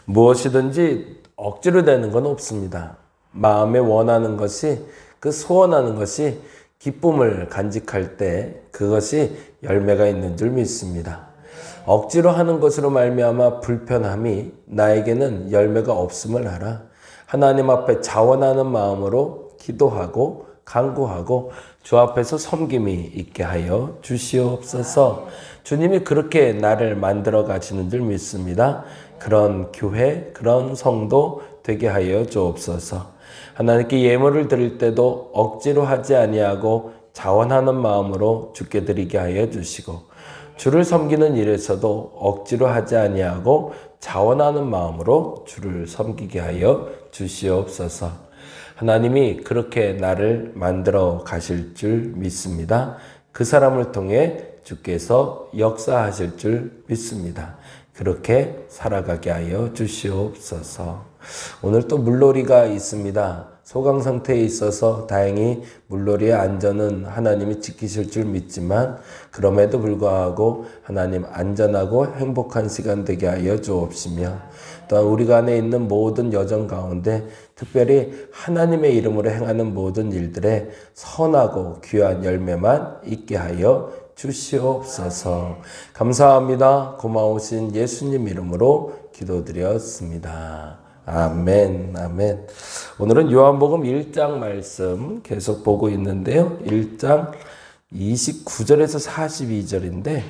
무엇이든지 억지로 되는 건 없습니다. 마음에 원하는 것이, 그 소원하는 것이 기쁨을 간직할 때 그것이 열매가 있는 줄 믿습니다. 억지로 하는 것으로 말미암아 불편함이 나에게는 열매가 없음을 알아 하나님 앞에 자원하는 마음으로 기도하고 간구하고 주 앞에서 섬김이 있게 하여 주시옵소서. 주님이 그렇게 나를 만들어 가시는 줄 믿습니다. 그런 교회, 그런 성도 되게 하여 주옵소서. 하나님께 예물을 드릴 때도 억지로 하지 아니하고 자원하는 마음으로 주께 드리게 하여 주시고, 주를 섬기는 일에서도 억지로 하지 아니하고 자원하는 마음으로 주를 섬기게 하여 주시옵소서. 하나님이 그렇게 나를 만들어 가실 줄 믿습니다. 그 사람을 통해 주께서 역사하실 줄 믿습니다. 그렇게 살아가게 하여 주시옵소서. 오늘 또 물놀이가 있습니다. 소강 상태에 있어서 다행히 물놀이의 안전은 하나님이 지키실 줄 믿지만, 그럼에도 불구하고 하나님 안전하고 행복한 시간 되게 하여 주옵시며, 또한 우리가 안에 있는 모든 여정 가운데 특별히 하나님의 이름으로 행하는 모든 일들에 선하고 귀한 열매만 있게 하여 주시옵소서. 감사합니다. 고마우신 예수님 이름으로 기도드렸습니다. 아멘, 아멘. 오늘은 요한복음 1장 말씀 계속 보고 있는데요. 1장 29절에서 42절인데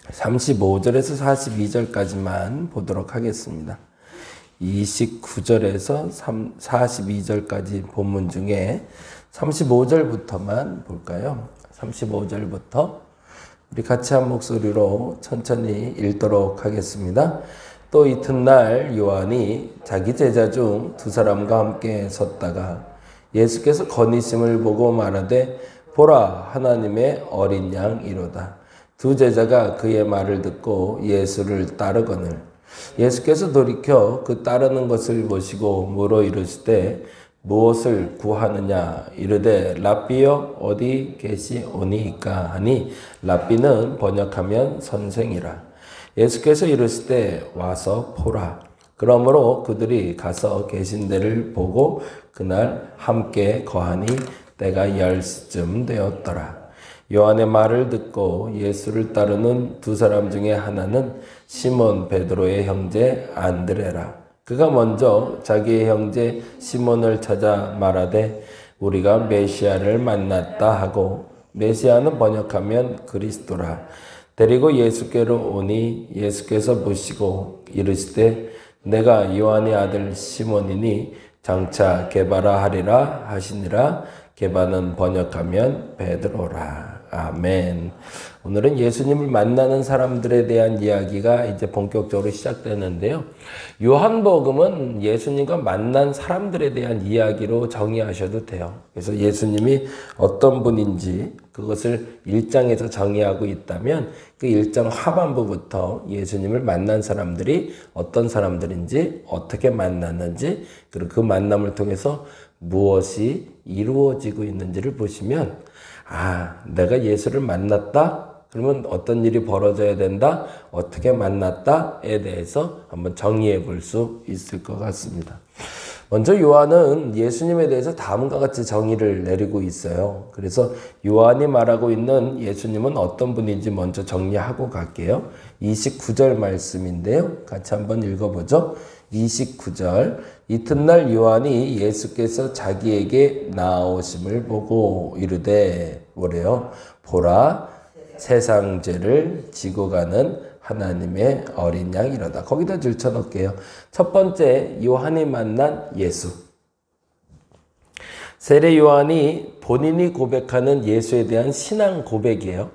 35절에서 42절까지만 보도록 하겠습니다. 29절에서 42절까지 본문 중에 35절부터만 볼까요? 35절부터 우리 같이 한 목소리로 천천히 읽도록 하겠습니다. 또 이튿날 요한이 자기 제자 중 두 사람과 함께 섰다가 예수께서 거니심을 보고 말하되 보라 하나님의 어린 양이로다. 두 제자가 그의 말을 듣고 예수를 따르거늘 예수께서 돌이켜 그 따르는 것을 보시고 물어 이르시되 무엇을 구하느냐 이르되 랍비여 어디 계시오니이까 하니 랍비는 번역하면 선생이라. 예수께서 이르시되 와서 보라. 그러므로 그들이 가서 계신 데를 보고 그날 함께 거하니 때가 10시쯤 되었더라. 요한의 말을 듣고 예수를 따르는 두 사람 중에 하나는 시몬 베드로의 형제 안드레라. 그가 먼저 자기의 형제 시몬을 찾아 말하되 우리가 메시아를 만났다 하고, 메시아는 번역하면 그리스도라. 데리고 예수께로 오니 예수께서 보시고 이르시되 내가 요한의 아들 시몬이니 장차 게바라 하리라 하시니라. 게바는 번역하면 베드로라. 아멘. 오늘은 예수님을 만나는 사람들에 대한 이야기가 이제 본격적으로 시작되는데요. 요한복음은 예수님과 만난 사람들에 대한 이야기로 정의하셔도 돼요. 그래서 예수님이 어떤 분인지 그것을 1장에서 정의하고 있다면 그 1장 하반부부터 예수님을 만난 사람들이 어떤 사람들인지, 어떻게 만났는지, 그리고 그 만남을 통해서 무엇이 이루어지고 있는지를 보시면, 아, 내가 예수를 만났다? 그러면 어떤 일이 벌어져야 된다? 어떻게 만났다에 대해서 한번 정의해 볼 수 있을 것 같습니다. 먼저 요한은 예수님에 대해서 다음과 같이 정의를 내리고 있어요. 그래서 요한이 말하고 있는 예수님은 어떤 분인지 먼저 정리하고 갈게요. 29절 말씀인데요. 같이 한번 읽어보죠. 29절. 이튿날 요한이 예수께서 자기에게 나오심을 보고 이르되 뭐래요? 보라 세상 죄를 지고 가는 하나님의 어린 양이로다. 거기다 들쳐놓을게요. 첫 번째, 요한이 만난 예수. 세례 요한이 본인이 고백하는 예수에 대한 신앙 고백이에요.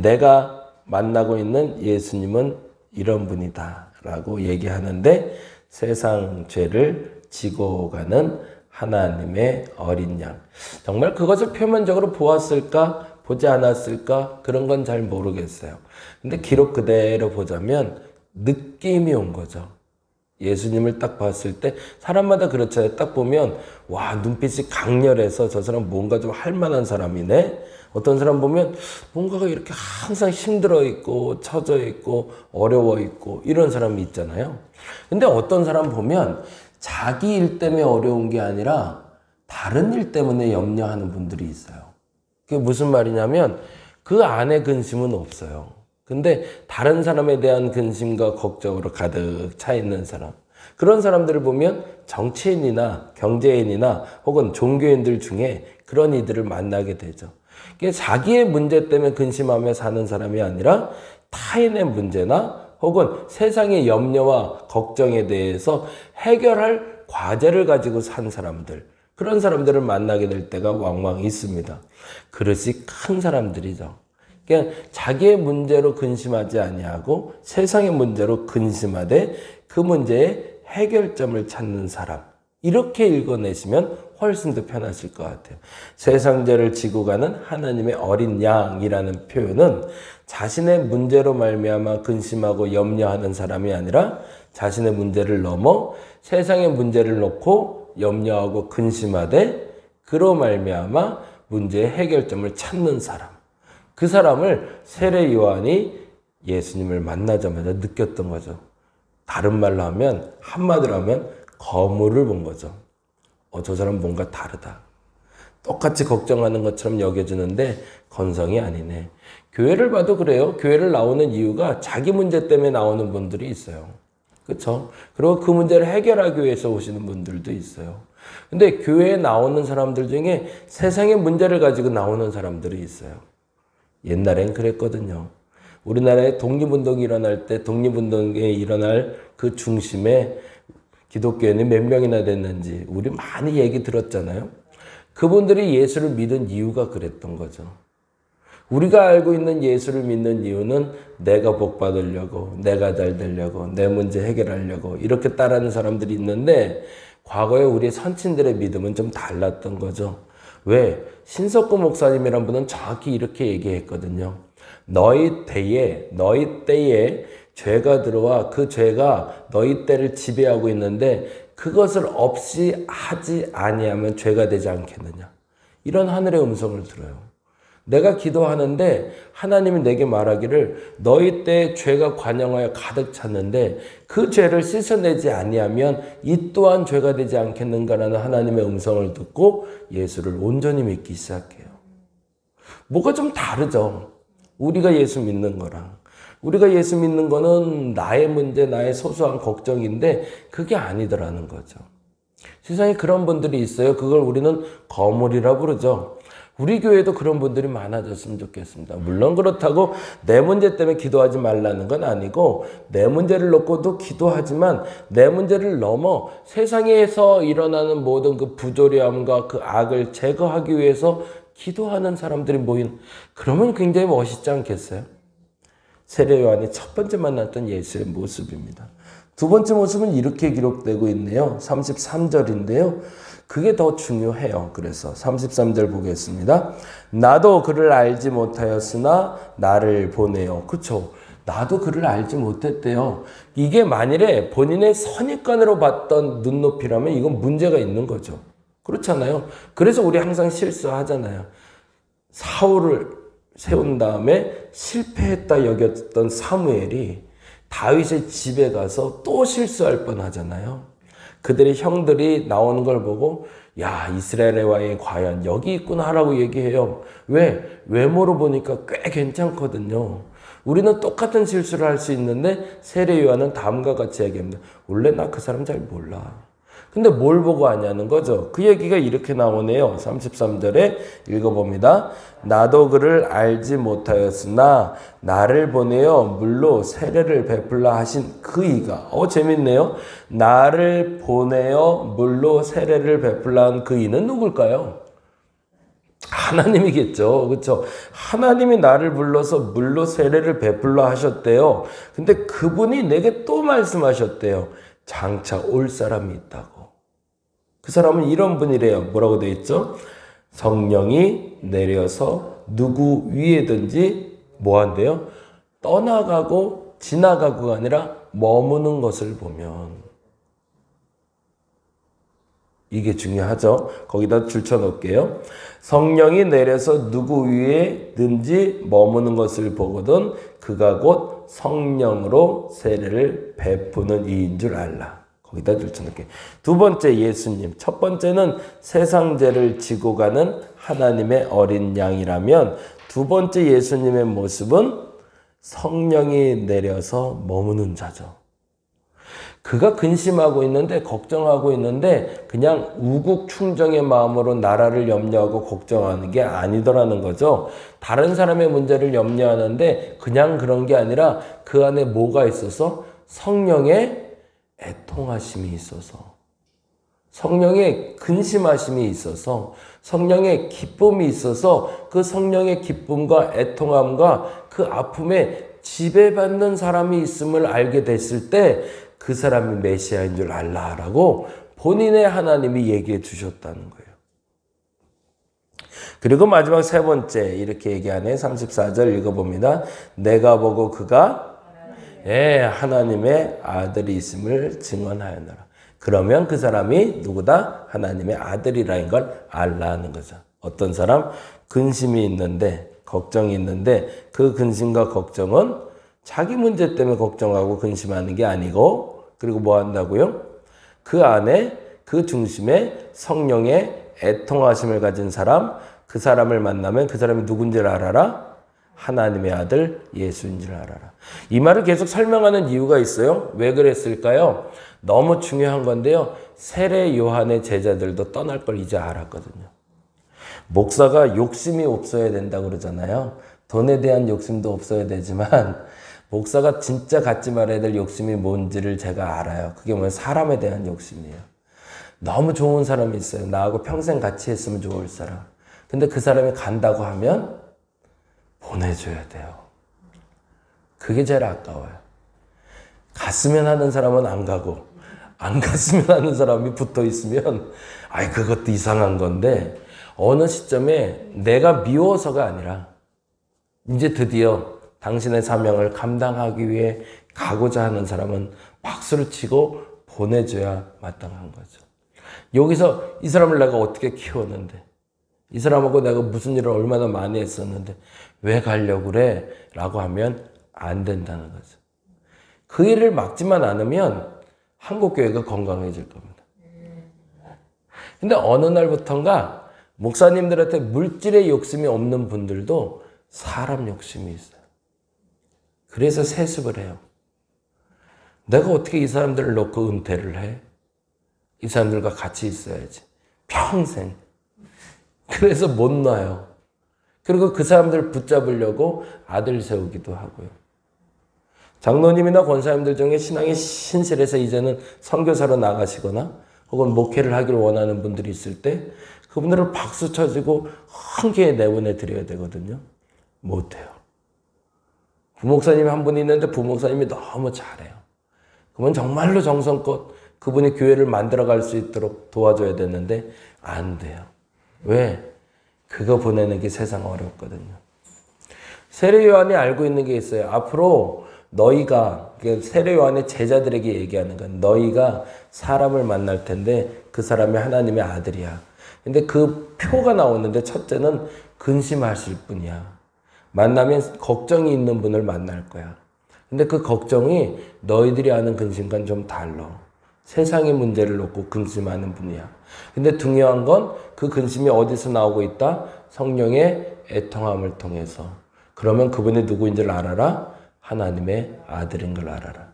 내가 만나고 있는 예수님은 이런 분이다 라고 얘기하는데, 세상 죄를 지고 가는 하나님의 어린 양. 정말 그것을 표면적으로 보았을까? 보지 않았을까? 그런 건 잘 모르겠어요. 근데 기록 그대로 보자면 느낌이 온 거죠. 예수님을 딱 봤을 때 사람마다 그렇잖아요. 딱 보면 와, 눈빛이 강렬해서 저 사람 뭔가 좀 할 만한 사람이네. 어떤 사람 보면 뭔가가 이렇게 항상 힘들어 있고 처져 있고 어려워 있고 이런 사람이 있잖아요. 근데 어떤 사람 보면 자기 일 때문에 어려운 게 아니라 다른 일 때문에 염려하는 분들이 있어요. 그게 무슨 말이냐면 그 안에 근심은 없어요. 근데 다른 사람에 대한 근심과 걱정으로 가득 차 있는 사람. 그런 사람들을 보면 정치인이나 경제인이나 혹은 종교인들 중에 그런 이들을 만나게 되죠. 자기의 문제 때문에 근심하며 사는 사람이 아니라 타인의 문제나 혹은 세상의 염려와 걱정에 대해서 해결할 과제를 가지고 산 사람들, 그런 사람들을 만나게 될 때가 왕왕 있습니다. 그릇이 큰 사람들이죠. 그러니까 자기의 문제로 근심하지 아니하고 세상의 문제로 근심하되 그 문제의 해결점을 찾는 사람, 이렇게 읽어내시면 훨씬 더 편하실 것 같아요. 세상 죄를 지고 가는 하나님의 어린 양이라는 표현은 자신의 문제로 말미암아 근심하고 염려하는 사람이 아니라 자신의 문제를 넘어 세상의 문제를 놓고 염려하고 근심하되 그로 말미암아 문제의 해결점을 찾는 사람. 그 사람을 세례 요한이 예수님을 만나자마자 느꼈던 거죠. 다른 말로 하면, 한마디로 하면 거물을 본 거죠. 저 사람 뭔가 다르다. 똑같이 걱정하는 것처럼 여겨지는데 건성이 아니네. 교회를 봐도 그래요. 교회를 나오는 이유가 자기 문제 때문에 나오는 분들이 있어요. 그렇죠? 그리고 그 문제를 해결하기 위해서 오시는 분들도 있어요. 근데 교회에 나오는 사람들 중에 세상의 문제를 가지고 나오는 사람들이 있어요. 옛날엔 그랬거든요. 우리나라에 독립운동이 일어날 때 독립운동에 일어날 그 중심에 기독교인이 몇 명이나 됐는지 우리 많이 얘기 들었잖아요. 그분들이 예수를 믿은 이유가 그랬던 거죠. 우리가 알고 있는 예수를 믿는 이유는 내가 복 받으려고, 내가 잘 되려고, 내 문제 해결하려고 이렇게 따르는 사람들이 있는데 과거에 우리 선친들의 믿음은 좀 달랐던 거죠. 왜? 신석구 목사님이란 분은 정확히 이렇게 얘기했거든요. 너희 때에 죄가 들어와 그 죄가 너희 때를 지배하고 있는데 그것을 없이 하지 아니하면 죄가 되지 않겠느냐. 이런 하늘의 음성을 들어요. 내가 기도하는데 하나님이 내게 말하기를 너희 때에 죄가 관영하여 가득 찼는데 그 죄를 씻어내지 아니하면 이 또한 죄가 되지 않겠는가라는 하나님의 음성을 듣고 예수를 온전히 믿기 시작해요. 뭐가 좀 다르죠. 우리가 예수 믿는 거랑. 우리가 예수 믿는 거는 나의 문제, 나의 소소한 걱정인데 그게 아니더라는 거죠. 세상에 그런 분들이 있어요. 그걸 우리는 거물이라 부르죠. 우리 교회도 그런 분들이 많아졌으면 좋겠습니다. 물론 그렇다고 내 문제 때문에 기도하지 말라는 건 아니고 내 문제를 놓고도 기도하지만 내 문제를 넘어 세상에서 일어나는 모든 그 부조리함과 그 악을 제거하기 위해서 기도하는 사람들이 모인, 그러면 굉장히 멋있지 않겠어요? 세례 요한이 첫 번째 만났던 예수의 모습입니다. 두 번째 모습은 이렇게 기록되고 있네요. 33절인데요. 그게 더 중요해요. 그래서 33절 보겠습니다. 나도 그를 알지 못하였으나 나를 보내요. 그렇죠? 나도 그를 알지 못했대요. 이게 만일에 본인의 선입관으로 봤던 눈높이라면 이건 문제가 있는 거죠. 그렇잖아요. 그래서 우리 항상 실수하잖아요. 사울을 세운 다음에 실패했다 여겼던 사무엘이 다윗의 집에 가서 또 실수할 뻔하잖아요. 그들의 형들이 나오는 걸 보고 야, 이스라엘의 왕이 과연 여기 있구나 하라고 얘기해요. 왜? 외모로 보니까 꽤 괜찮거든요. 우리는 똑같은 실수를 할 수 있는데 세례 요한은 다음과 같이 얘기합니다. 원래 나 그 사람 잘 몰라. 근데 뭘 보고 아냐는 거죠. 그 얘기가 이렇게 나오네요. 33절에 읽어봅니다. 나도 그를 알지 못하였으나 나를 보내어 물로 세례를 베풀라 하신 그 이가. 재밌네요. 나를 보내어 물로 세례를 베풀라 한 그 이는 누굴까요? 하나님이겠죠. 그렇죠? 하나님이 나를 불러서 물로 세례를 베풀라 하셨대요. 근데 그분이 내게 또 말씀하셨대요. 장차 올 사람이 있다고. 그 사람은 이런 분이래요. 뭐라고 되어 있죠? 성령이 내려서 누구 위에든지 뭐 한대요? 떠나가고 지나가고가 아니라 머무는 것을 보면 이게 중요하죠. 거기다 줄쳐 놓을게요. 성령이 내려서 누구 위에든지 머무는 것을 보거든 그가 곧 성령으로 세례를 베푸는 이인 줄 알라. 거기다 줄쳐 놓을게요. 두 번째 예수님. 첫 번째는 세상 죄를 지고 가는 하나님의 어린 양이라면 두 번째 예수님의 모습은 성령이 내려서 머무는 자죠. 그가 근심하고 있는데 걱정하고 있는데 그냥 우국충정의 마음으로 나라를 염려하고 걱정하는 게 아니더라는 거죠. 다른 사람의 문제를 염려하는데 그냥 그런 게 아니라 그 안에 뭐가 있어서? 성령의 애통하심이 있어서, 성령의 근심하심이 있어서, 성령의 기쁨이 있어서 그 성령의 기쁨과 애통함과 그 아픔에 지배받는 사람이 있음을 알게 됐을 때 그 사람이 메시아인 줄 알라라고 본인의 하나님이 얘기해 주셨다는 거예요. 그리고 마지막 세 번째 이렇게 얘기하네. 34절 읽어봅니다. 내가 보고 그가 하나님의 아들이 있음을 증언하였노라. 그러면 그 사람이 누구다? 하나님의 아들이라는 걸 알라는 거죠. 어떤 사람? 근심이 있는데, 걱정이 있는데 그 근심과 걱정은 자기 문제 때문에 걱정하고 근심하는 게 아니고, 그리고 뭐 한다고요? 그 안에, 그 중심에 성령의 애통하심을 가진 사람, 그 사람을 만나면 그 사람이 누군지를 알아라? 하나님의 아들 예수인 줄 알아라. 이 말을 계속 설명하는 이유가 있어요. 왜 그랬을까요? 너무 중요한 건데요. 세례 요한의 제자들도 떠날 걸 이제 알았거든요. 목사가 욕심이 없어야 된다고 그러잖아요. 돈에 대한 욕심도 없어야 되지만 목사가 진짜 갖지 말아야 될 욕심이 뭔지를 제가 알아요. 그게 뭐냐면 사람에 대한 욕심이에요. 너무 좋은 사람이 있어요. 나하고 평생 같이 했으면 좋을 사람. 근데 그 사람이 간다고 하면 보내줘야 돼요. 그게 제일 아까워요. 갔으면 하는 사람은 안 가고 안 갔으면 하는 사람이 붙어 있으면 그것도 이상한 건데, 어느 시점에 내가 미워서가 아니라 이제 드디어 당신의 사명을 감당하기 위해 가고자 하는 사람은 박수를 치고 보내줘야 마땅한 거죠. 여기서 이 사람을 내가 어떻게 키웠는데, 이 사람하고 내가 무슨 일을 얼마나 많이 했었는데 왜 가려고 그래? 라고 하면 안 된다는 거죠. 그 일을 막지만 않으면 한국교회가 건강해질 겁니다. 근데 어느 날부턴가 목사님들한테 물질의 욕심이 없는 분들도 사람 욕심이 있어요. 그래서 세습을 해요. 내가 어떻게 이 사람들을 놓고 은퇴를 해? 이 사람들과 같이 있어야지. 평생. 그래서 못 놔요. 그리고 그 사람들을 붙잡으려고 아들 세우기도 하고요. 장로님이나 권사님들 중에 신앙이 신실해서 이제는 선교사로 나가시거나 혹은 목회를 하기를 원하는 분들이 있을 때 그분들을 박수 쳐주고 흔쾌히 내보내 드려야 되거든요. 못해요. 부목사님이 한 분 있는데 부목사님이 너무 잘해요. 그러면 정말로 정성껏 그분이 교회를 만들어갈 수 있도록 도와줘야 되는데 안 돼요. 왜? 그거 보내는 게 세상 어렵거든요. 세례 요한이 알고 있는 게 있어요. 앞으로 너희가, 세례 요한의 제자들에게 얘기하는 건 너희가 사람을 만날 텐데 그 사람이 하나님의 아들이야. 근데 그 표가 나오는데 첫째는 근심하실 분이야. 만나면 걱정이 있는 분을 만날 거야. 근데 그 걱정이 너희들이 아는 근심과는 좀 달라. 세상의 문제를 놓고 근심하는 분이야. 근데 중요한 건 그 근심이 어디서 나오고 있다? 성령의 애통함을 통해서. 그러면 그분이 누구인지를 알아라? 하나님의 아들인 걸 알아라.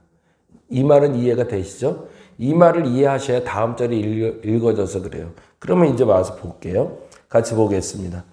이 말은 이해가 되시죠? 이 말을 이해하셔야 다음 절이 읽어져서 그래요. 그러면 이제 와서 볼게요. 같이 보겠습니다.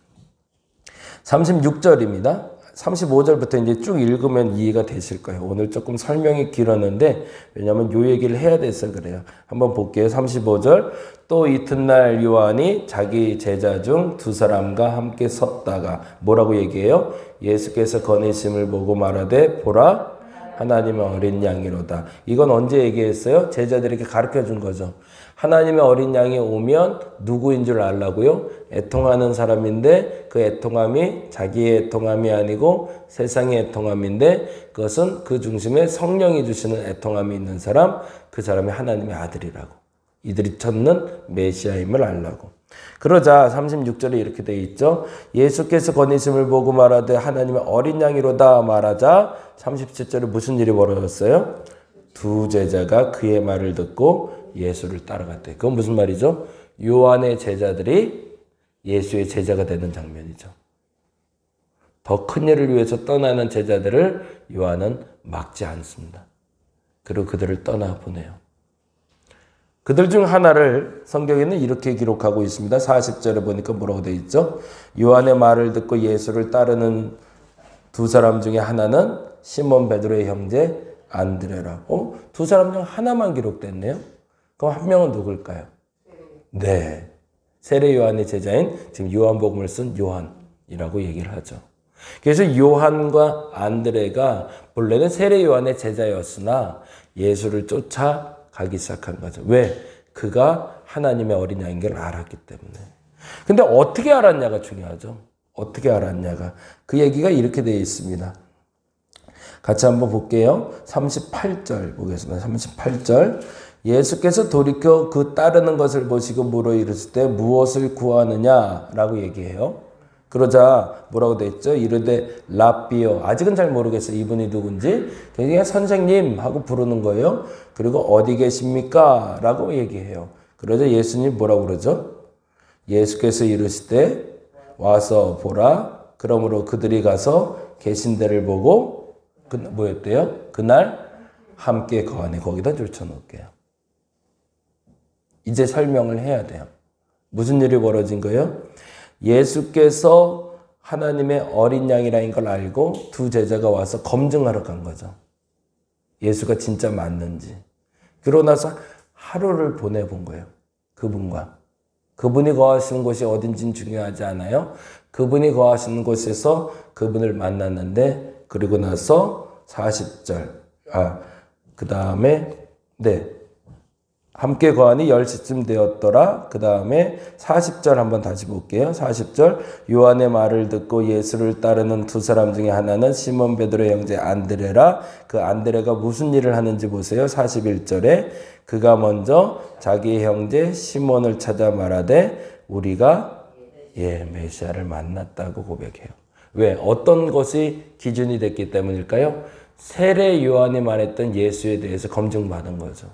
36절입니다. 35절부터 이제 쭉 읽으면 이해가 되실 거예요. 오늘 조금 설명이 길었는데 왜냐하면 요 얘기를 해야 돼서 그래요. 한번 볼게요. 35절. 또 이튿날 요한이 자기 제자 중 두 사람과 함께 섰다가 뭐라고 얘기해요? 예수께서 거니심을 보고 말하되 보라 하나님의 어린 양이로다. 이건 언제 얘기했어요? 제자들에게 가르쳐 준 거죠. 하나님의 어린 양이 오면 누구인 줄 알라고요? 애통하는 사람인데 그 애통함이 자기의 애통함이 아니고 세상의 애통함인데 그것은 그 중심에 성령이 주시는 애통함이 있는 사람, 그 사람이 하나님의 아들이라고. 이들이 찾는 메시아임을 알라고. 그러자 36절에 이렇게 되어 있죠. 예수께서 건의심을 보고 말하되 하나님의 어린 양이로다 말하자 37절에 무슨 일이 벌어졌어요? 두 제자가 그의 말을 듣고 예수를 따라갔대. 그건 무슨 말이죠? 요한의 제자들이 예수의 제자가 되는 장면이죠. 더 큰 일을 위해서 떠나는 제자들을 요한은 막지 않습니다. 그리고 그들을 떠나보내요. 그들 중 하나를 성경에는 이렇게 기록하고 있습니다. 40절에 보니까 뭐라고 되어 있죠? 요한의 말을 듣고 예수를 따르는 두 사람 중에 하나는 시몬 베드로의 형제 안드레라고. 두 사람 중 하나만 기록됐네요. 그럼 한 명은 누굴까요? 네, 세례 요한의 제자인 지금 요한복음을 쓴 요한이라고 얘기를 하죠. 그래서 요한과 안드레가 본래는 세례 요한의 제자였으나 예수를 쫓아가기 시작한 거죠. 왜? 그가 하나님의 어린 양인 걸 알았기 때문에. 근데 어떻게 알았냐가 중요하죠. 어떻게 알았냐가. 그 얘기가 이렇게 되어 있습니다. 같이 한번 볼게요. 38절 보겠습니다. 38절. 예수께서 돌이켜 그 따르는 것을 보시고 물어 이르실 때 무엇을 구하느냐라고 얘기해요. 그러자 뭐라고 돼 있죠? 이르되 라비오. 아직은 잘 모르겠어요. 이분이 누군지. 그냥 선생님 하고 부르는 거예요. 그리고 어디 계십니까? 라고 얘기해요. 그러자 예수님 뭐라고 그러죠? 예수께서 이르실 때 와서 보라. 그러므로 그들이 가서 계신 데를 보고 뭐였대요? 그날 함께 거하네. 거기다 줄쳐놓을게요. 이제 설명을 해야 돼요. 무슨 일이 벌어진 거예요? 예수께서 하나님의 어린 양이라는 걸 알고 두 제자가 와서 검증하러 간 거죠. 예수가 진짜 맞는지. 그러고 나서 하루를 보내본 거예요. 그분과. 그분이 거하시는 곳이 어딘지는 중요하지 않아요. 그분이 거하시는 곳에서 그분을 만났는데 그리고 나서 40절. 그 다음에 함께 거하니 10시쯤 되었더라. 그 다음에 40절 한번 다시 볼게요. 40절. 요한의 말을 듣고 예수를 따르는 두 사람 중에 하나는 시몬 베드로의 형제 안드레라. 그 안드레가 무슨 일을 하는지 보세요. 41절에 그가 먼저 자기의 형제 시몬을 찾아 말하되 우리가 메시아를 만났다고 고백해요. 왜? 어떤 것이 기준이 됐기 때문일까요? 세례 요한이 말했던 예수에 대해서 검증받은 거죠.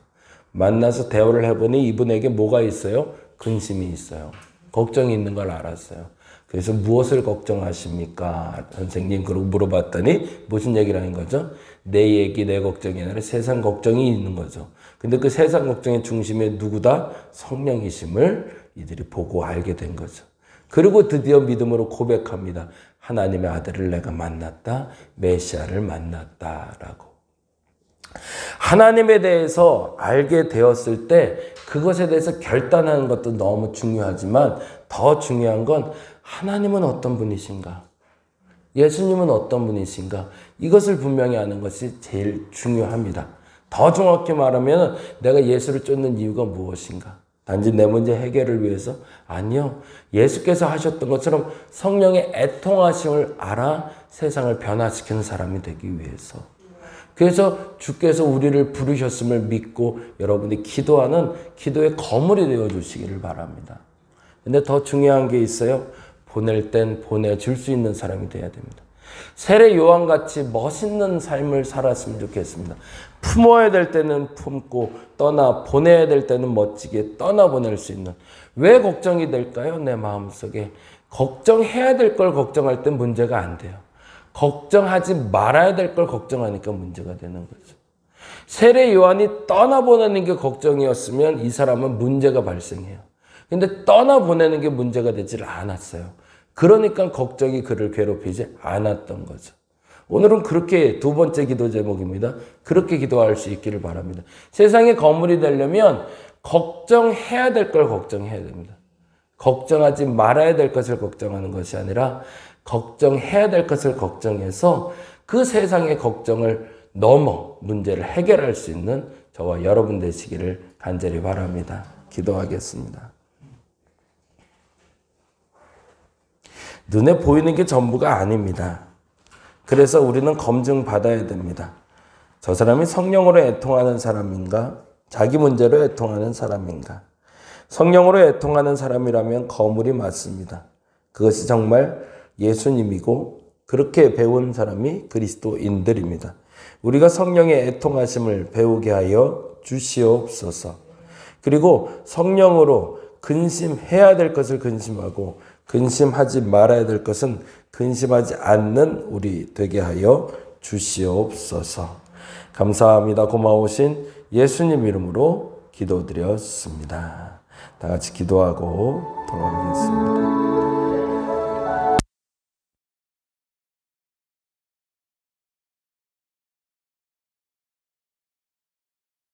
만나서 대화를 해보니 이분에게 뭐가 있어요? 근심이 있어요. 걱정이 있는 걸 알았어요. 그래서 무엇을 걱정하십니까? 선생님. 그러고 물어봤더니 무슨 얘기를 하는 거죠? 내 얘기, 내 걱정이 아니라 세상 걱정이 있는 거죠. 근데 그 세상 걱정의 중심에 누구다? 성령이심을 이들이 보고 알게 된 거죠. 그리고 드디어 믿음으로 고백합니다. 하나님의 아들을 내가 만났다. 메시아를 만났다라고. 하나님에 대해서 알게 되었을 때 그것에 대해서 결단하는 것도 너무 중요하지만 더 중요한 건 하나님은 어떤 분이신가? 예수님은 어떤 분이신가? 이것을 분명히 아는 것이 제일 중요합니다. 더 정확히 말하면 내가 예수를 쫓는 이유가 무엇인가? 단지 내 문제 해결을 위해서? 아니요. 예수께서 하셨던 것처럼 성령의 애통하심을 알아 세상을 변화시키는 사람이 되기 위해서. 그래서 주께서 우리를 부르셨음을 믿고 여러분이 기도하는 기도의 거물이 되어주시기를 바랍니다. 근데 더 중요한 게 있어요. 보낼 땐 보내줄 수 있는 사람이 돼야 됩니다. 세례 요한같이 멋있는 삶을 살았으면 좋겠습니다. 품어야 될 때는 품고 보내야 될 때는 멋지게 떠나보낼 수 있는. 왜 걱정이 될까요? 내 마음속에. 걱정해야 될 걸 걱정할 땐 문제가 안 돼요. 걱정하지 말아야 될 걸 걱정하니까 문제가 되는 거죠. 세례 요한이 떠나보내는 게 걱정이었으면 이 사람은 문제가 발생해요. 근데 떠나보내는 게 문제가 되질 않았어요. 그러니까 걱정이 그를 괴롭히지 않았던 거죠. 오늘은 그렇게 두 번째 기도 제목입니다. 그렇게 기도할 수 있기를 바랍니다. 세상의 거물이 되려면 걱정해야 될 걸 걱정해야 됩니다. 걱정하지 말아야 될 것을 걱정하는 것이 아니라 걱정해야 될 것을 걱정해서 그 세상의 걱정을 넘어 문제를 해결할 수 있는 저와 여러분 되시기를 간절히 바랍니다. 기도하겠습니다. 눈에 보이는 게 전부가 아닙니다. 그래서 우리는 검증받아야 됩니다. 저 사람이 성령으로 애통하는 사람인가? 자기 문제로 애통하는 사람인가? 성령으로 애통하는 사람이라면 거물이 맞습니다. 그것이 정말 예수님이고 그렇게 배운 사람이 그리스도인들입니다. 우리가 성령의 애통하심을 배우게 하여 주시옵소서. 그리고 성령으로 근심해야 될 것을 근심하고 근심하지 말아야 될 것은 근심하지 않는 우리 되게 하여 주시옵소서. 감사합니다. 고마우신 예수님 이름으로 기도드렸습니다. 다 같이 기도하고 돌아가겠습니다.